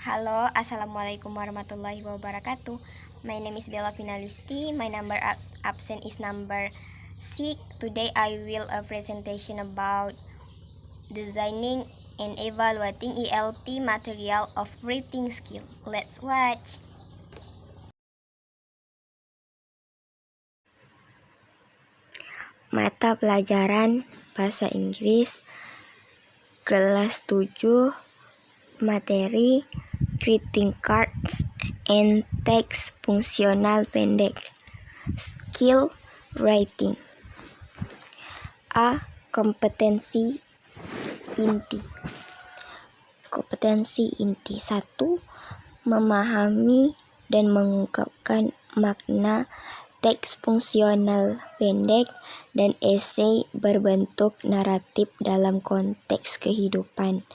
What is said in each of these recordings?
Halo, assalamualaikum warahmatullahi wabarakatuh. My name is Bella Finalisti. My number absent is number 6. Today I will a presentation about designing and evaluating ELT material of writing skill. Let's watch. Mata pelajaran Bahasa Inggris kelas 7, materi greeting cards and teks fungsional pendek. Skill writing. A. Kompetensi inti. Kompetensi inti 1. Memahami dan mengungkapkan makna teks fungsional pendek dan esai berbentuk naratif dalam konteks kehidupan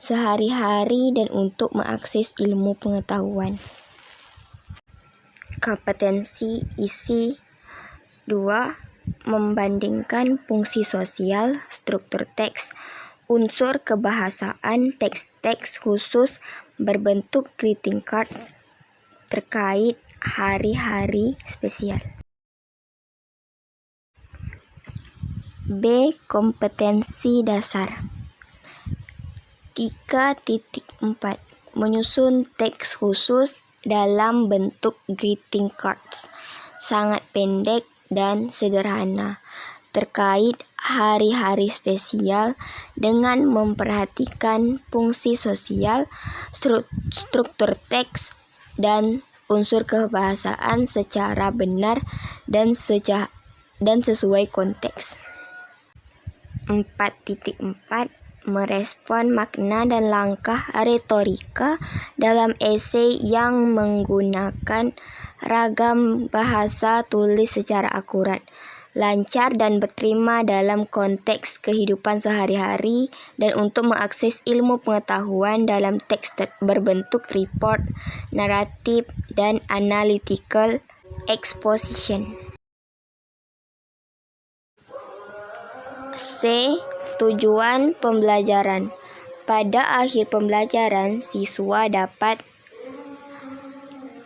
sehari-hari dan untuk mengakses ilmu pengetahuan. Kompetensi isi 2. Membandingkan fungsi sosial, struktur teks, unsur kebahasaan, teks-teks khusus berbentuk greeting cards terkait hari-hari spesial. B. Kompetensi dasar 3.4. Menyusun teks khusus dalam bentuk greeting cards sangat pendek dan sederhana terkait hari-hari spesial dengan memperhatikan fungsi sosial, struktur teks, dan unsur kebahasaan secara benar dan sesuai konteks. 4.4. Merespon makna dan langkah retorika dalam esai yang menggunakan ragam bahasa tulis secara akurat, lancar dan berterima dalam konteks kehidupan sehari-hari dan untuk mengakses ilmu pengetahuan dalam teks berbentuk report, naratif, dan analytical exposition. C. Tujuan pembelajaran. Pada akhir pembelajaran, siswa dapat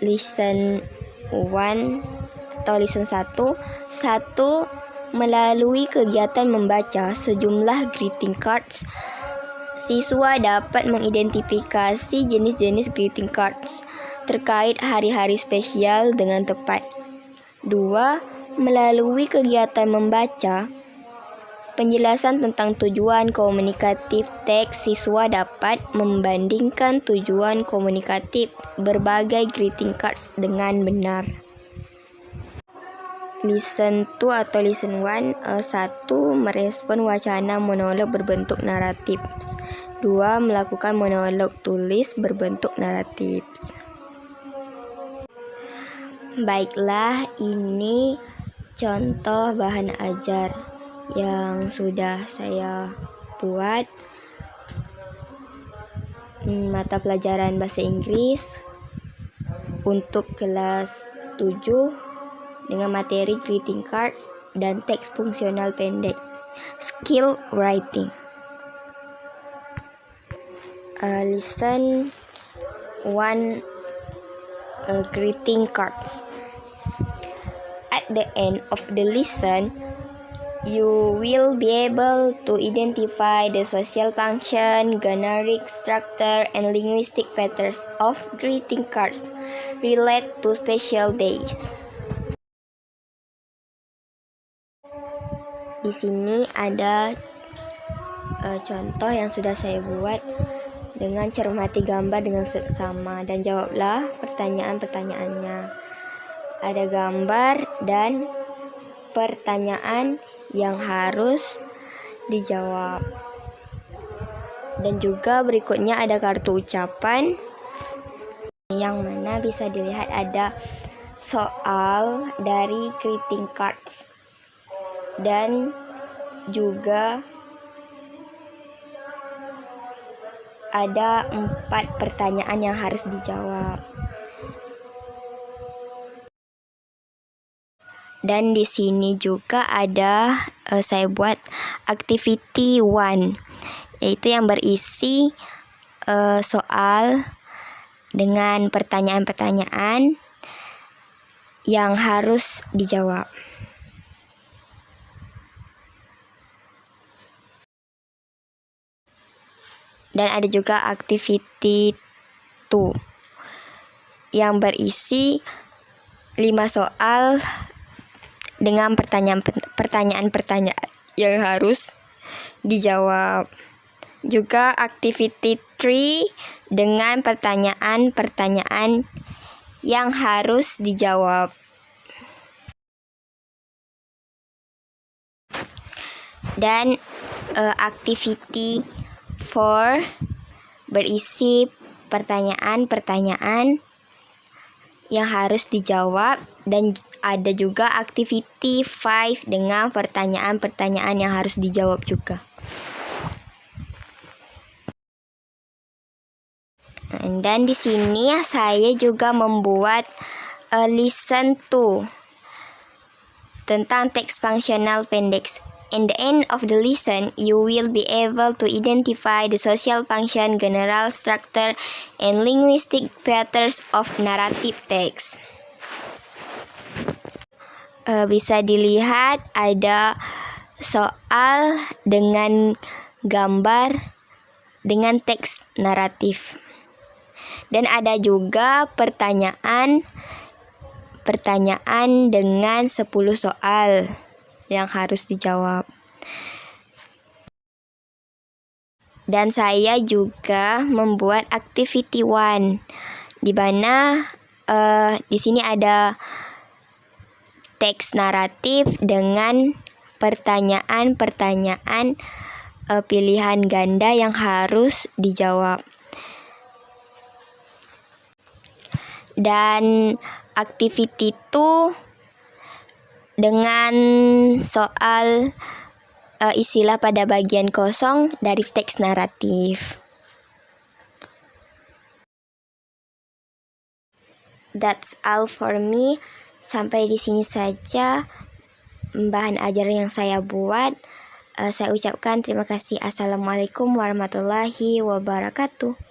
Lesson 1 atau Lesson 1 melalui kegiatan membaca sejumlah greeting cards. Siswa dapat mengidentifikasi jenis-jenis greeting cards terkait hari-hari spesial dengan tepat. 2. Melalui kegiatan membaca penjelasan tentang tujuan komunikatif teks, siswa dapat membandingkan tujuan komunikatif berbagai greeting cards dengan benar. Lesson 2 atau Lesson 1 1. Merespon wacana monolog berbentuk naratif. 2. Melakukan monolog tulis berbentuk naratif. Baiklah, ini contoh bahan ajar yang sudah saya buat. Mata pelajaran bahasa Inggris untuk kelas 7 dengan materi greeting cards dan teks fungsional pendek. Skill writing. Lesson 1 greeting cards. At the end of the lesson, you will be able to identify the social function, generic structure, and linguistic patterns of greeting cards related to special days. Di sini ada contoh yang sudah saya buat dengan cermati gambar dengan seksama dan jawablah pertanyaan-pertanyaannya. Ada gambar dan pertanyaan yang harus dijawab. Dan juga berikutnya ada kartu ucapan yang mana bisa dilihat ada soal dari greeting cards dan juga ada 4 pertanyaan yang harus dijawab. Dan di sini juga ada saya buat activity 1, yaitu yang berisi soal dengan pertanyaan-pertanyaan yang harus dijawab. Dan ada juga activity 2 yang berisi 5 soal dengan pertanyaan-pertanyaan yang harus dijawab. Juga activity 3 dengan pertanyaan-pertanyaan yang harus dijawab. Dan activity 4 berisi pertanyaan-pertanyaan yang harus dijawab, dan ada juga activity 5 dengan pertanyaan-pertanyaan yang harus dijawab juga. Dan di sini saya juga membuat lesson 2 tentang teks fungsional pendek. In the end of the lesson, you will be able to identify the social function, general structure, and linguistic features of narrative text. Bisa dilihat ada soal dengan gambar dengan teks naratif. Dan ada juga pertanyaan dengan 10 soal yang harus dijawab. Dan saya juga membuat activity 1 di mana di sini ada teks naratif dengan pertanyaan-pertanyaan pilihan ganda yang harus dijawab. Dan activity 2 dengan soal istilah pada bagian kosong dari teks naratif. That's all for me. Sampai di sini saja bahan ajar yang saya buat. Saya ucapkan terima kasih. Assalamualaikum warahmatullahi wabarakatuh.